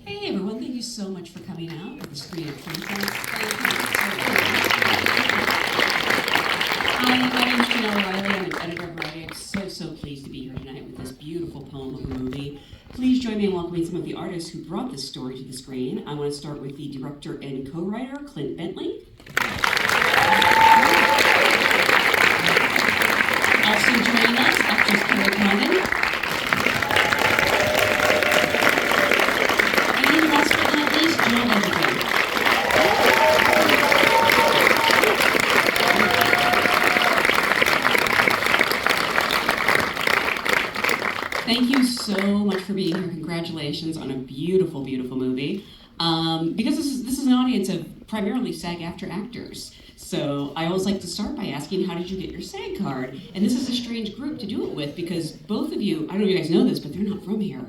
Hey everyone, thank you so much for coming out to the Screen at Conference. Hi, my name is Joel Edgerton. I'm an editor of Writing. I'm so pleased to be here tonight with this beautiful poem of a movie. Please join me in welcoming some of the artists who brought this story to the screen. I want to start with the director and co-writer, Clint Bentley. Also joining us, actress Kerry Condon. And last but not least, Joel Edgerton. Thank you so much for being here. Congratulations on a beautiful, beautiful movie. Because this is an audience of primarily SAG-AFTRA actors. So I always like to start by asking, how did you get your SAG card? And this is a strange group to do it with because both of you, I don't know if you guys know this, but they're not from here.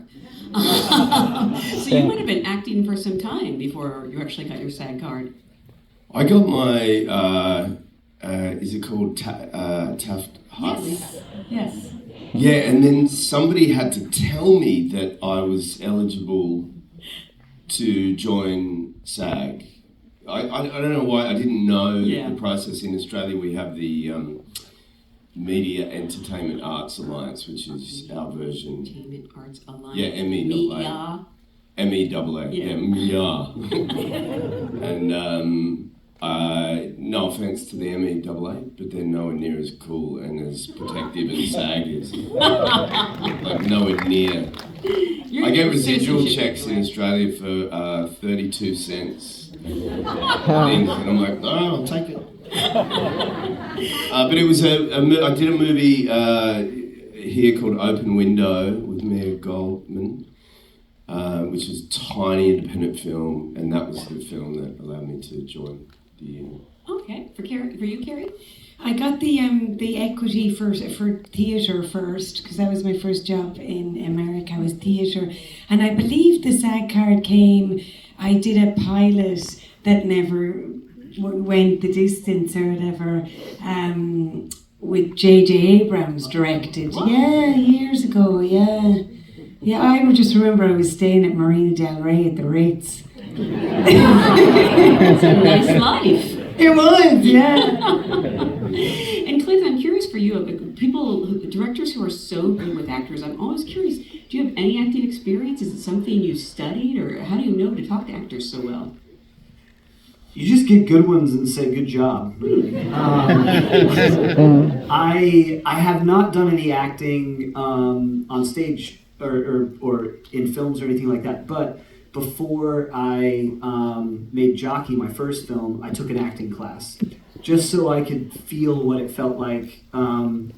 So you might have been acting for some time before you actually got your SAG card. I got my, is it called Taft Huff? Yes. Yes. Yeah, and then somebody had to tell me that I was eligible to join SAG. I don't know why, I didn't know the process. In Australia. We have the Media Entertainment Arts Alliance, which is our version. Entertainment Arts Alliance. Yeah, MEAA. MEAA, yeah, MEAA. And no offense to the MEAA, but they're nowhere near as cool and as protective as SAG is. Like nowhere near. I get residual checks in Australia for 32 cents. And I'm like, no, I'll take it. But it was I did a movie here called Open Window with Mia Goldman, which is a tiny independent film, and that was the film that allowed me to join the union. Okay, for you, Carrie? I got the equity for theatre first, because that was my first job in America, was theatre. And I believe the SAG card came, I did a pilot that never went the distance or whatever, with J.J. Abrams directed. What? Yeah, years ago, yeah. Yeah, I would just remember I was staying at Marina Del Rey at the Ritz. It's a nice life. It was, yeah. And Clint, I'm curious for you, directors who are so good with actors, I'm always curious, do you have any acting experience? Is it something you studied, or how do you know to talk to actors so well? You just get good ones and say good job. I have not done any acting on stage or in films or anything like that, but before I made Jockey, my first film, I took an acting class just so I could feel what it felt like and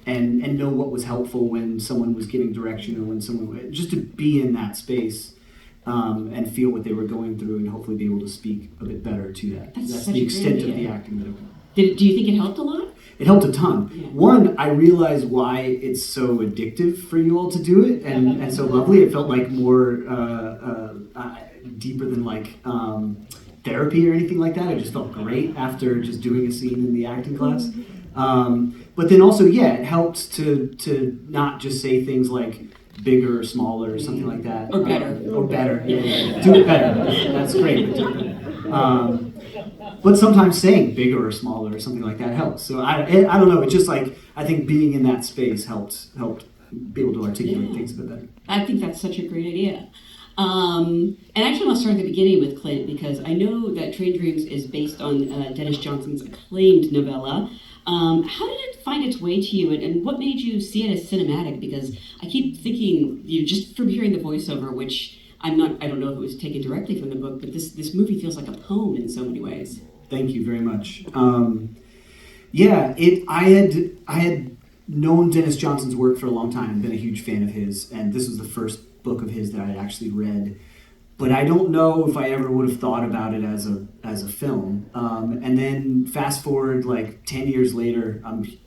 know what was helpful when someone was giving direction or when someone, just to be in that space and feel what they were going through and hopefully be able to speak a bit better to that. That's the extent of the acting that I've done. Do you think it helped a lot? It helped a ton. Yeah. One, I realized why it's so addictive for you all to do it and so lovely. It felt like more deeper than like therapy or anything like that. I just felt great after just doing a scene in the acting class. But then also, yeah, it helped to not just say things like bigger or smaller or something like that. Or better. Or better. Yeah. Do it better. That's great. But do it better. But sometimes saying bigger or smaller or something like that helps. So I don't know. It's just like, I think being in that space helped be able to articulate things a bit better. I think that's such a great idea. And actually, I'll start at the beginning with Clint, because I know that Train Dreams is based on Dennis Johnson's acclaimed novella. How did it find its way to you, and what made you see it as cinematic? Because I keep thinking, just from hearing the voiceover, which I don't know if it was taken directly from the book, but this movie feels like a poem in so many ways. Thank you very much. I had known Dennis Johnson's work for a long time and been a huge fan of his, and this was the first book of his that I had actually read. But I don't know if I ever would have thought about it as a film. And then fast forward like 10 years later, I've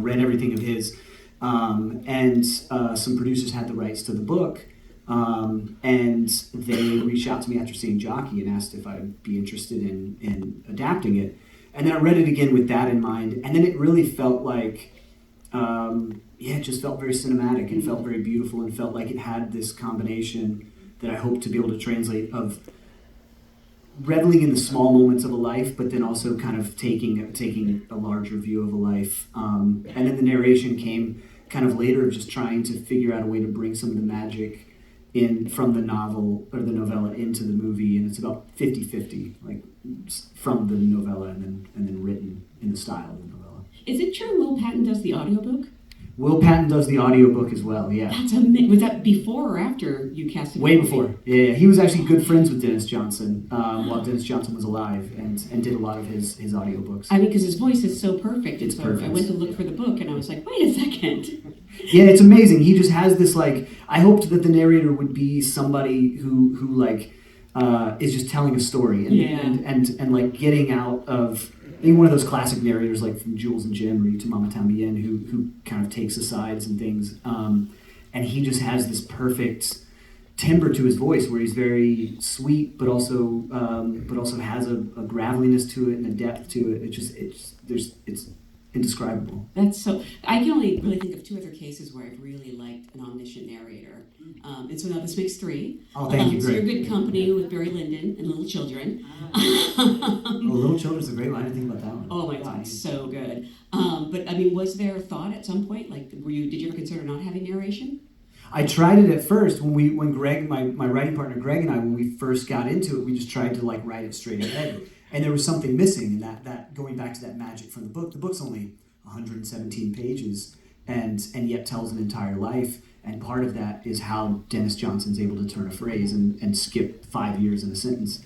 read everything of his, and some producers had the rights to the book, and they reached out to me after seeing Jockey and asked if I'd be interested in adapting it. And then I read it again with that in mind, and then it really felt like, it just felt very cinematic and felt very beautiful and felt like it had this combination that I hope to be able to translate, of reveling in the small moments of a life, but then also kind of taking a larger view of a life. And then the narration came kind of later, just trying to figure out a way to bring some of the magic in from the novel or the novella into the movie, and it's about 50-50, like from the novella and then written in the style of the novella. Is it true Will Patton does the audiobook? Will Patton does the audiobook as well, yeah. Was that before or after you cast him? Way before. Yeah, he was actually good friends with Dennis Johnson while Dennis Johnson was alive, and did a lot of his audiobooks. I mean, because his voice is so perfect. It's so perfect. I went to look for the book, and I was like, wait a second. Yeah, it's amazing. He just has this, like, I hoped that the narrator would be somebody who is just telling a story and like getting out of, I think one of those classic narrators like from Jules and Jim or You to Mama Tambien who kind of takes asides and things. And he just has this perfect timbre to his voice where he's very sweet, but also has a graveliness to it and a depth to it. It's indescribable. That's so. I can only really think of two other cases where I've really liked an omniscient narrator. And so now this makes three. Oh, thank you. So Great. you're good company with Barry Lyndon and Little Children. Little Children's a great line. I didn't think about that one. Oh my God, so good. But I mean, was there a thought at some point, like, did you ever consider not having narration? I tried it at first when Greg, my writing partner Greg and I, when we first got into it, we just tried to like write it straight ahead, and there was something missing in that going back to that magic from the book. The book's only 117 pages, and yet tells an entire life. And part of that is how Dennis Johnson's able to turn a phrase and skip 5 years in a sentence,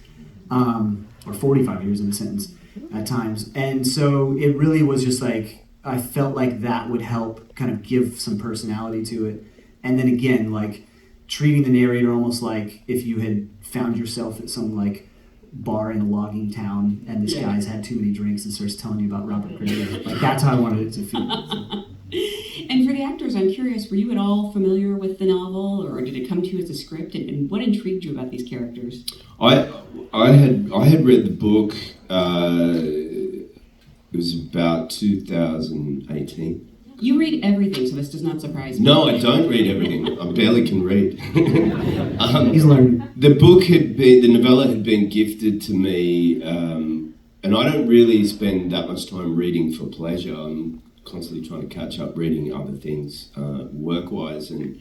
or 45 years in a sentence at times. And so it really was just like, I felt like that would help kind of give some personality to it. And then again, like treating the narrator almost like if you had found yourself at some like bar in a logging town and this guy's had too many drinks and starts telling you about Robert Greene. Like that's how I wanted it to feel. So. And for the actors, I'm curious, were you at all familiar with the novel, or did it come to you as a script? And what intrigued you about these characters? I had read the book. It was about 2018. You read everything, so this does not surprise me. No, I don't read everything. I barely can read. He's learning. The novella had been gifted to me, and I don't really spend that much time reading for pleasure. I'm constantly trying to catch up reading other things work-wise, and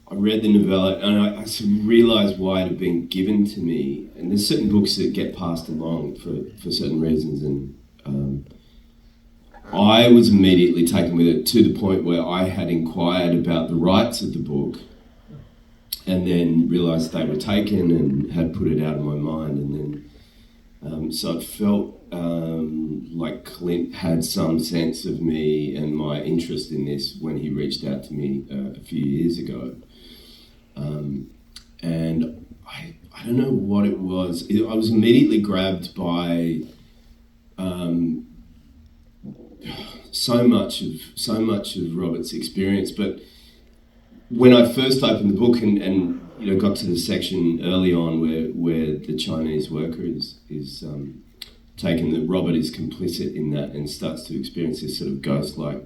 I read the novella and I sort of realised why it had been given to me. And there's certain books that get passed along for certain reasons, and I was immediately taken with it to the point where I had inquired about the rights of the book and then realised they were taken and had put it out of my mind. And then so it felt like Clint had some sense of me and my interest in this when he reached out to me a few years ago. And I don't know what it was. I was immediately grabbed by so much of Robert's experience. But when I first opened the book and got to the section early on where the Chinese worker is taken, that Robert is complicit in that and starts to experience this sort of ghost-like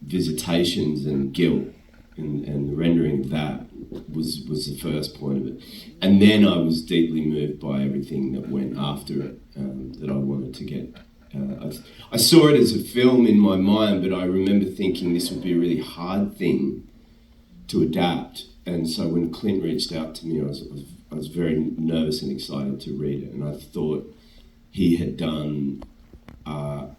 visitations and guilt, and the rendering of that was the first point of it. And then I was deeply moved by everything that went after it, that I wanted to get. I saw it as a film in my mind, but I remember thinking this would be a really hard thing to adapt. And so when Clint reached out to me, I was very nervous and excited to read it. And I thought he had done an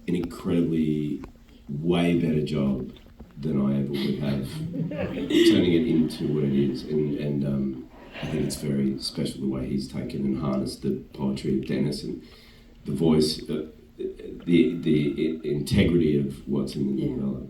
incredibly way better job than I ever would have turning it into what it is. And I think it's very special the way he's taken and harnessed the poetry of Dennis and the voice, the integrity of what's in the novella,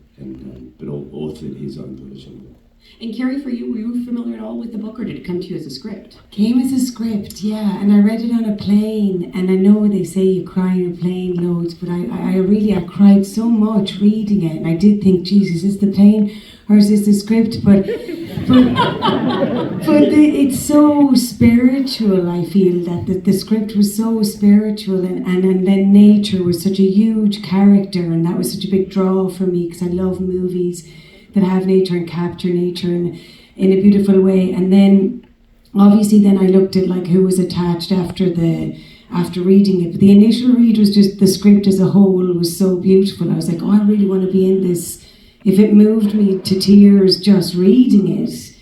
but authored his own version. And Kerry, for you, were you familiar at all with the book, or did it come to you as a script? Came as a script, yeah, and I read it on a plane, and I know they say you cry on a plane loads, but I cried so much reading it, and I did think, Jesus, is this the plane, or is this the script? But it's so spiritual, I feel, that the script was so spiritual, and then nature was such a huge character, and that was such a big draw for me, because I love movies that have nature and capture nature, and in a beautiful way. And then obviously then I looked at like who was attached after reading it. But the initial read was just the script as a whole was so beautiful. I was like, oh, I really want to be in this. If it moved me to tears just reading it,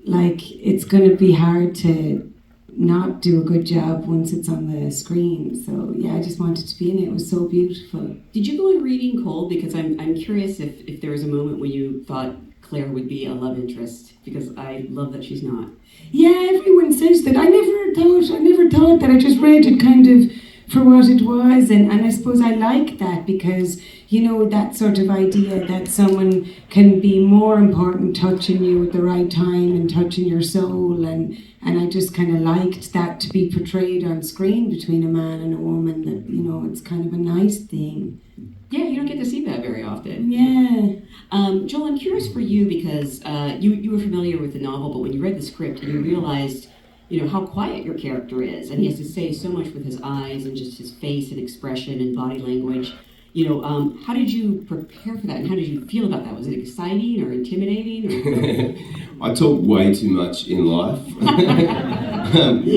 like it's going to be hard to not do a good job once it's on the screen. So yeah, I just wanted to be in it. It was so beautiful. Did you go in reading cold? Because I'm curious if there was a moment when you thought Claire would be a love interest, because I love that she's not. Yeah, everyone says that. I never thought that. I just read it kind of for what it was, and I suppose I like that because, you know, that sort of idea that someone can be more important touching you at the right time and touching your soul, and I just kind of liked that to be portrayed on screen between a man and a woman, that, you know, it's kind of a nice thing. Yeah, you don't get to see that very often. Yeah. Joel, I'm curious for you because you were familiar with the novel, but when you read the script and you realized, you know, how quiet your character is, and he has to say so much with his eyes and just his face and expression and body language, you know, how did you prepare for that, and how did you feel about that? Was it exciting or intimidating? Or? I talk way too much in life.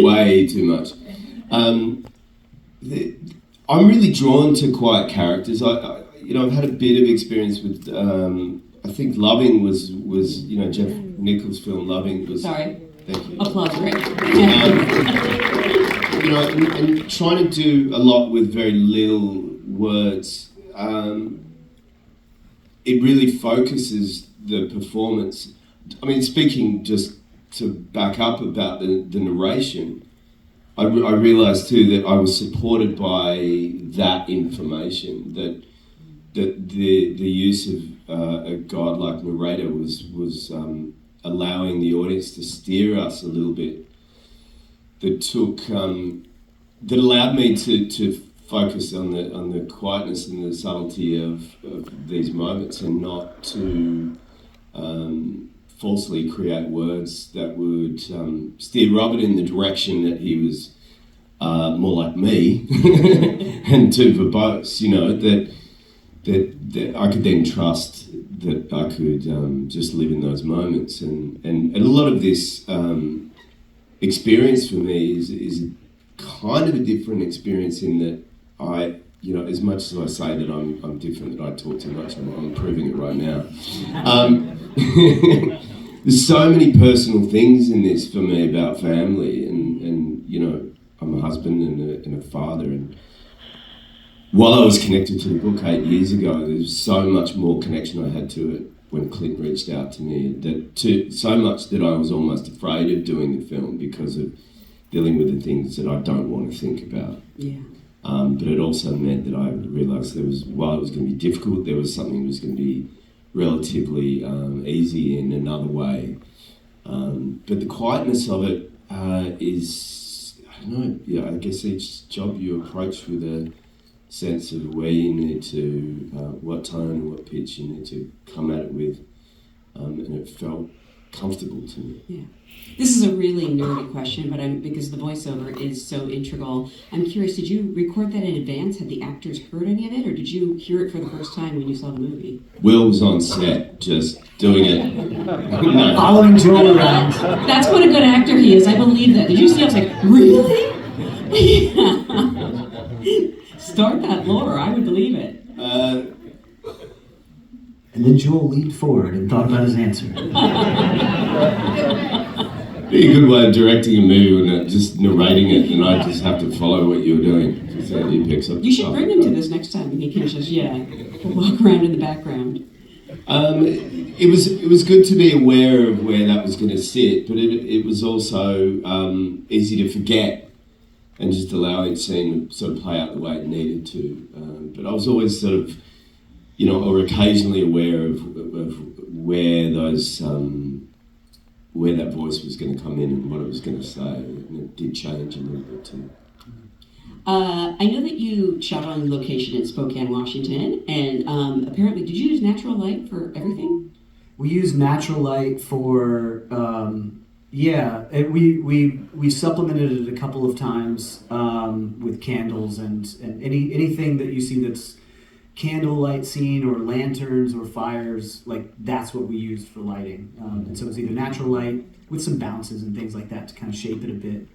Way too much. I'm really drawn to quiet characters. I've had a bit of experience with. I think Loving was you know, Jeff Nichols' film Loving was. Sorry. Thank you. Applause, right? You know, and trying to do a lot with very little words. It really focuses the performance. I mean, speaking just to back up about the narration, I realised too that I was supported by that information, that the use of a godlike narrator was allowing the audience to steer us a little bit. That allowed me to focus on the quietness and the subtlety of these moments, and not to falsely create words that would steer Robert in the direction that he was more like me, and to verbose, you know, that I could then trust that I could just live in those moments, and a lot of this experience for me is kind of a different experience in that you know, as much as I say that I'm different, that I talk too much, I'm proving it right now. There's so many personal things in this for me about family, and you know, I'm a husband and a father, and while I was connected to the book 8 years ago, there's so much more connection I had to it when Clint reached out to me, so much that I was almost afraid of doing the film because of dealing with the things that I don't want to think about. Yeah. But it also meant that I realised while it was going to be difficult, there was something that was going to be relatively easy in another way. But the quietness of it is, I don't know, yeah, I guess each job you approach with a sense of where you need to, what tone and what pitch you need to come at it with, and it felt comfortable to me. Yeah. This is a really nerdy question, but because the voiceover is so integral, I'm curious, did you record that in advance? Had the actors heard any of it, or did you hear it for the first time when you saw the movie? Will was on set, just doing it. No. Following Joel around. That's what a good actor he is, I believe that. Did you see? I was like, really? Start that lore, I would believe it. And then Joel leaned forward and thought about his answer. Be a good way of directing a movie when not just narrating it, and I just have to follow what you're doing. So he picks up. You should bring him to this next time, and he can just walk around in the background. It was good to be aware of where that was going to sit, but it was also easy to forget and just allow each scene to sort of play out the way it needed to. But I was always sort of, you know, or occasionally aware of where those. Where that voice was going to come in and what it was going to say, and it did change a little bit too. I know that you shot on location in Spokane, Washington, and apparently, did you use natural light for everything? We use natural light for, we supplemented it a couple of times with candles and anything that you see that's candlelight scene or lanterns or fires, like that's what we used for lighting. And so it was either natural light with some bounces and things like that to kind of shape it a bit.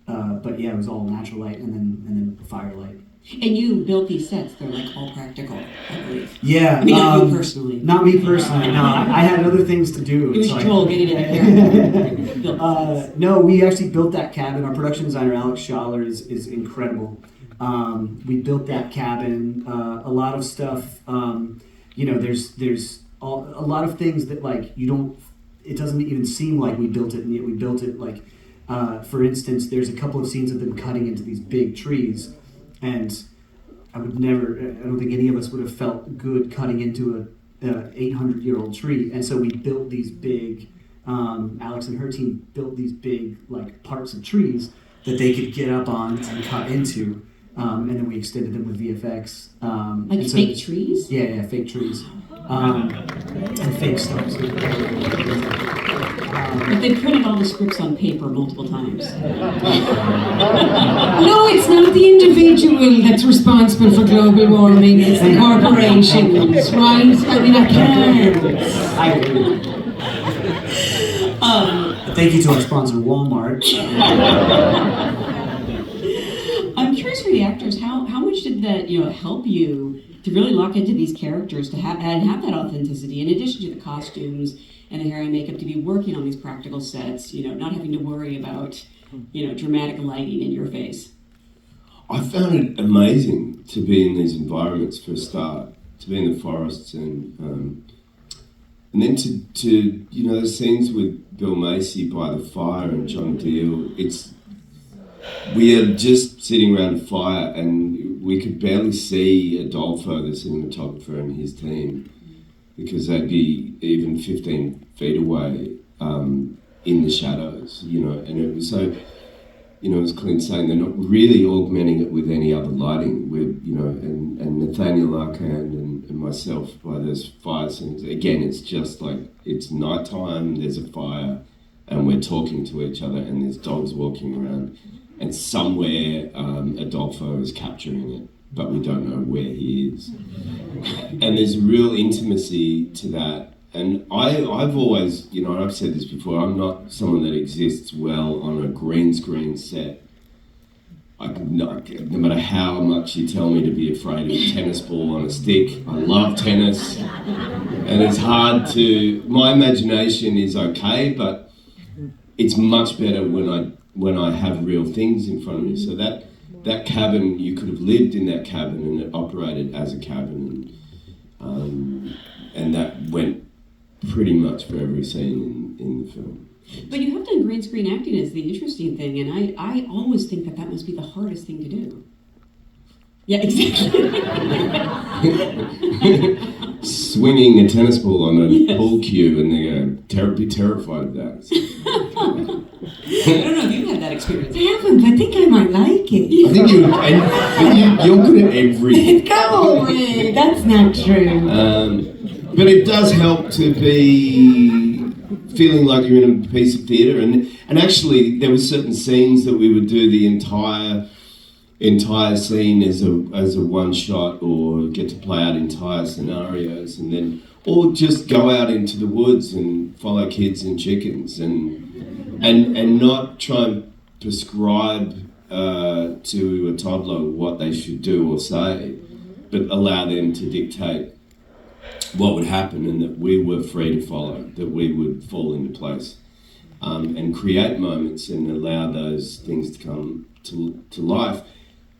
But yeah, it was all natural light and then firelight. And you built these sets; they're like all practical, I believe. Yeah, I mean, not you personally. Not me personally. No, I had other things to do. It was Joel getting in there. No, we actually built that cabin. Our production designer Alex Schaller is incredible. We built that cabin. A lot of stuff. There's a lot of things that like you don't. It doesn't even seem like we built it, and yet we built it. Like, for instance, there's a couple of scenes of them cutting into these big trees. And I don't think any of us would have felt good cutting into a 800-year-old tree. And so we built these big, Alex and her team built these big like parts of trees that they could get up on and cut into. And then we extended them with VFX. Like fake trees? Yeah, fake trees. And fake stumps. But they printed all the scripts on paper multiple times. No, it's not the individual that's responsible for global warming, it's the corporations, right? I mean, I can't. I agree. Thank you to our sponsor, Walmart. I'm curious for the actors, how much did that help you to really lock into these characters, to have that authenticity, in addition to the costumes and the hair and makeup, to be working on these practical sets, not having to worry about, dramatic lighting in your face? I found it amazing to be in these environments for a start, to be in the forests and then to the scenes with Bill Macy by the fire and John Deal. We are just sitting around a fire and we could barely see Adolfo, the cinematographer, and his team, because they'd be even 15 feet away in the shadows, and it was so, as Clint's saying, they're not really augmenting it with any other lighting. We're, and Nathaniel Arcand and myself by those fire scenes, again, it's just like, it's nighttime, there's a fire, and we're talking to each other, and there's dogs walking around, and somewhere Adolfo is capturing it, but we don't know where he is. And there's real intimacy to that. And I've always, and I've said this before, I'm not someone that exists well on a green screen set. No matter how much you tell me to be afraid of a tennis ball on a stick, I love tennis. And it's hard to, my imagination is okay, but it's much better when I have real things in front of me. So that cabin, you could have lived in that cabin and it operated as a cabin, and that went pretty much for every scene in the film. But you have done green screen acting is the interesting thing, and I always think that must be the hardest thing to do. Yeah, exactly. Swinging a tennis ball on a pool cue, and they're going to be terrified of that. I don't know if you've had that experience. I haven't. I think I might like it. I think you're good at everything. Come on, Ray. That's not true. But it does help to be feeling like you're in a piece of theatre, and actually there were certain scenes that we would do the entire scene as a one shot, or get to play out entire scenarios, and then or just go out into the woods and follow kids and chickens and not try and prescribe to a toddler what they should do or say, but allow them to dictate what would happen, and that we were free to follow, that we would fall into place, and create moments and allow those things to come to life.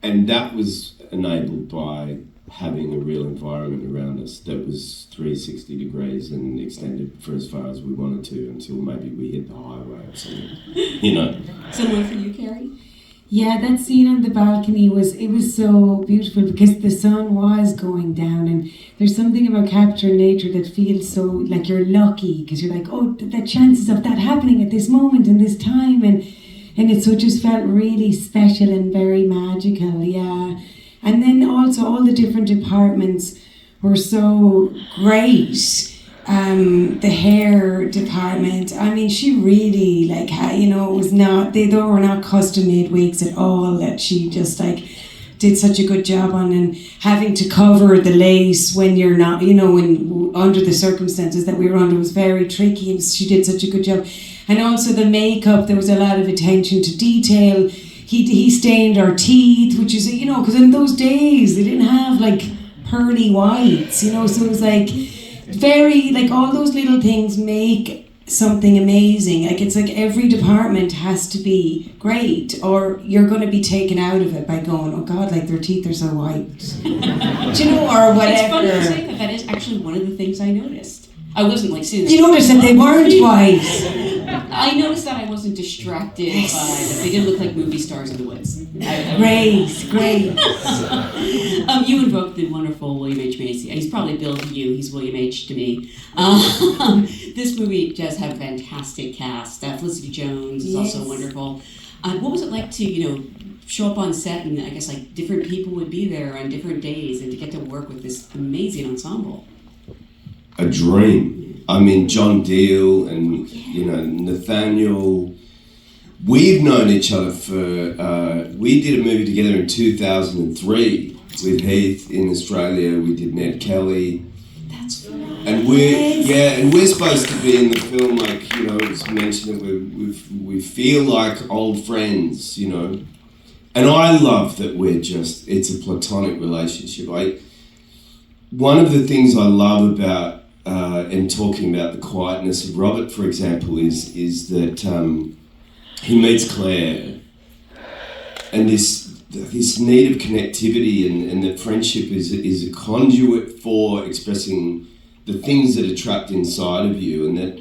And that was enabled by having a real environment around us that was 360 degrees and extended for as far as we wanted to, until maybe we hit the highway or something, Similar for you, Carrie? Yeah, that scene on the balcony was so beautiful because the sun was going down, and there's something about capturing nature that feels so like you're lucky, because you're like, oh, the chances of that happening at this moment and this time, and it so just felt really special and very magical, yeah. And then also all the different departments were so great. The hair department, I mean, she really, it was not, they were not custom made wigs at all, that she just did such a good job on, and having to cover the lace when you're not, when under the circumstances that we were under was very tricky, and she did such a good job. And also the makeup, there was a lot of attention to detail. He stained our teeth, which is, because in those days they didn't have like pearly whites, so it was like very, like all those little things make something amazing. Like it's like every department has to be great, or you're going to be taken out of it by going, oh God, like their teeth are so white, or whatever. It's funny to say that is actually one of the things I noticed. I wasn't like sitting there. You noticed that they weren't white. I noticed that I wasn't distracted by that they didn't look like movie stars in the woods. Great. You invoked the wonderful William H. Macy. He's probably Bill to you. He's William H. to me. This movie does have a fantastic cast. Felicity Jones is also wonderful. What was it like to, show up on set and I guess like different people would be there on different days and to get to work with this amazing ensemble? A dream. I mean, John Deal and Nathaniel. We've known each other for. We did a movie together in 2003 with Heath in Australia. We did Ned Kelly. That's right. And we're supposed to be in the film, like it was mentioned that we feel like old friends, And I love that it's a platonic relationship. One of the things I love about. And talking about the quietness of Robert, for example, is that he meets Claire, and this need of connectivity and that friendship is a conduit for expressing the things that are trapped inside of you, and that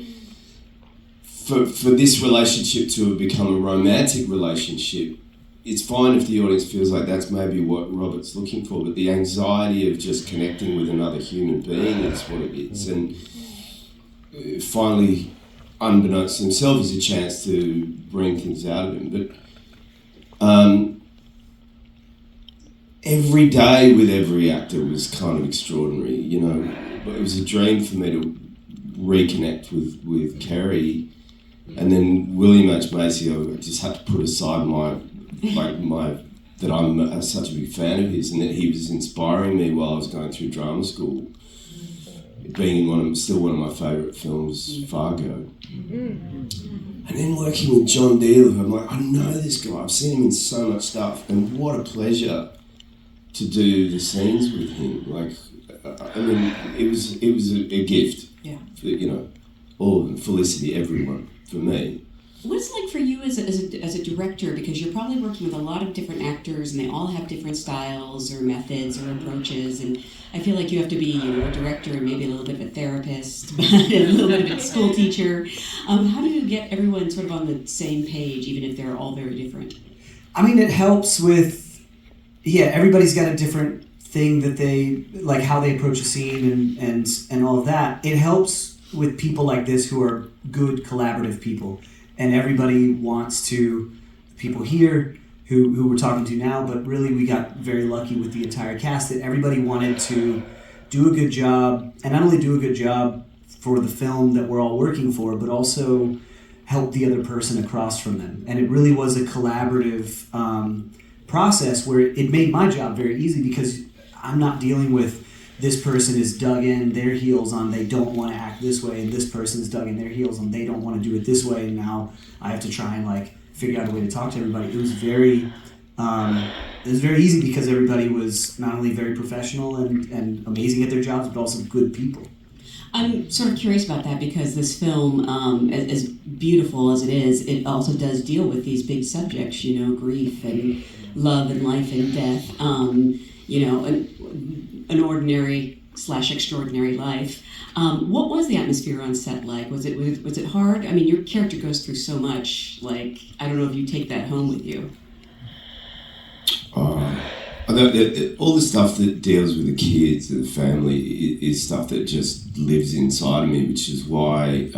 for this relationship to have become a romantic relationship, it's fine if the audience feels like that's maybe what Robert's looking for, but the anxiety of just connecting with another human being is what it is. And finally, unbeknownst to himself, is a chance to bring things out of him. But every day with every actor was kind of extraordinary, But it was a dream for me to reconnect with Kerry. And then William H. Macy, I just had to put aside that I'm such a big fan of his, and that he was inspiring me while I was going through drama school, being in still one of my favourite films, Fargo. And then working with John Deal, I'm like, I know this guy, I've seen him in so much stuff, and what a pleasure to do the scenes with him. It was a gift. Yeah. For, all of them, Felicity, everyone, for me. What's it like for you as a director? Because you're probably working with a lot of different actors, and they all have different styles or methods or approaches. And I feel like you have to be, a director and maybe a little bit of a therapist, but a little bit of a school teacher. How do you get everyone sort of on the same page, even if they're all very different? I mean, it helps with, everybody's got a different thing that they like, how they approach a scene and all of that. It helps with people like this who are good collaborative people. And everybody wants to, people here who we're talking to now, but really we got very lucky with the entire cast that everybody wanted to do a good job, and not only do a good job for the film that we're all working for, but also help the other person across from them. And it really was a collaborative process where it made my job very easy, because I'm not dealing with this person is dug in their heels on they don't want to act this way, and this person's dug in their heels on they don't want to do it this way, and now I have to try and figure out a way to talk to everybody. It was very easy because everybody was not only very professional and amazing at their jobs, but also good people. I'm sort of curious about that, because this film, as beautiful as it is, it also does deal with these big subjects, grief and love and life and death, an ordinary/extraordinary life. What was the atmosphere on set like? Was it hard? I mean, your character goes through so much. I don't know if you take that home with you. All the stuff that deals with the kids and the family is stuff that just lives inside of me, which is why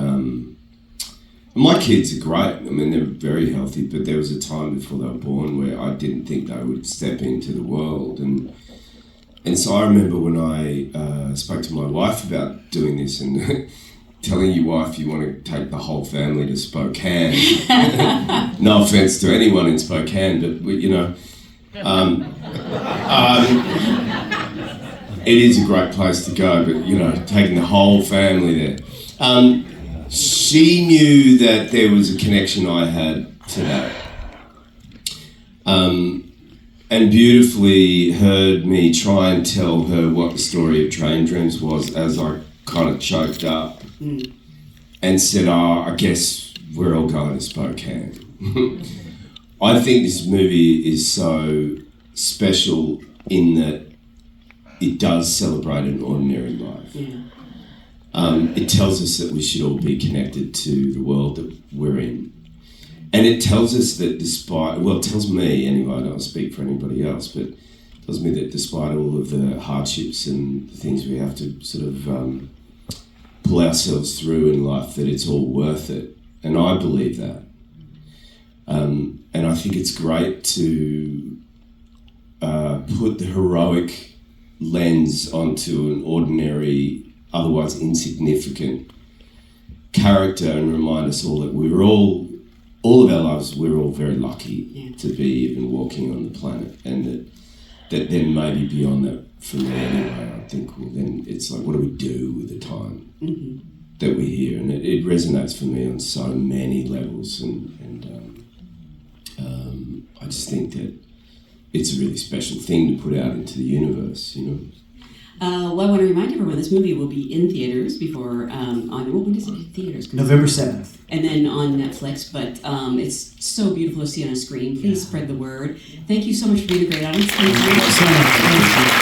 my kids are great. I mean, they're very healthy, but there was a time before they were born where I didn't think they would step into the world. And so I remember when I spoke to my wife about doing this and telling your wife you want to take the whole family to Spokane. No offense to anyone in Spokane, but It is a great place to go, but you know, taking the whole family there. She knew that there was a connection I had to that. And beautifully heard me try and tell her what the story of Train Dreams was as I kind of choked up and said, I guess we're all going to Spokane. I think this movie is so special in that it does celebrate an ordinary life. Yeah. It tells us that we should all be connected to the world that we're in. And it tells us that it tells me anyway, I don't speak for anybody else, but it tells me that despite all of the hardships and the things we have to sort of pull ourselves through in life, that it's all worth it. And I believe that. And I think it's great to put the heroic lens onto an ordinary, otherwise insignificant character and remind us all that we're all of our lives, we're all very lucky to be even walking on the planet, and that then maybe beyond that, for me anyway, I think, well, then it's like, what do we do with the time that we're here? And it resonates for me on so many levels, and I just think that it's a really special thing to put out into the universe, you know. Well, I want to remind everyone this movie will be in theaters before when is it in theaters? November 7th. And then on Netflix, but it's so beautiful to see on a screen. Please spread the word. Thank you so much for being a great audience. Thank you. Thank you so much.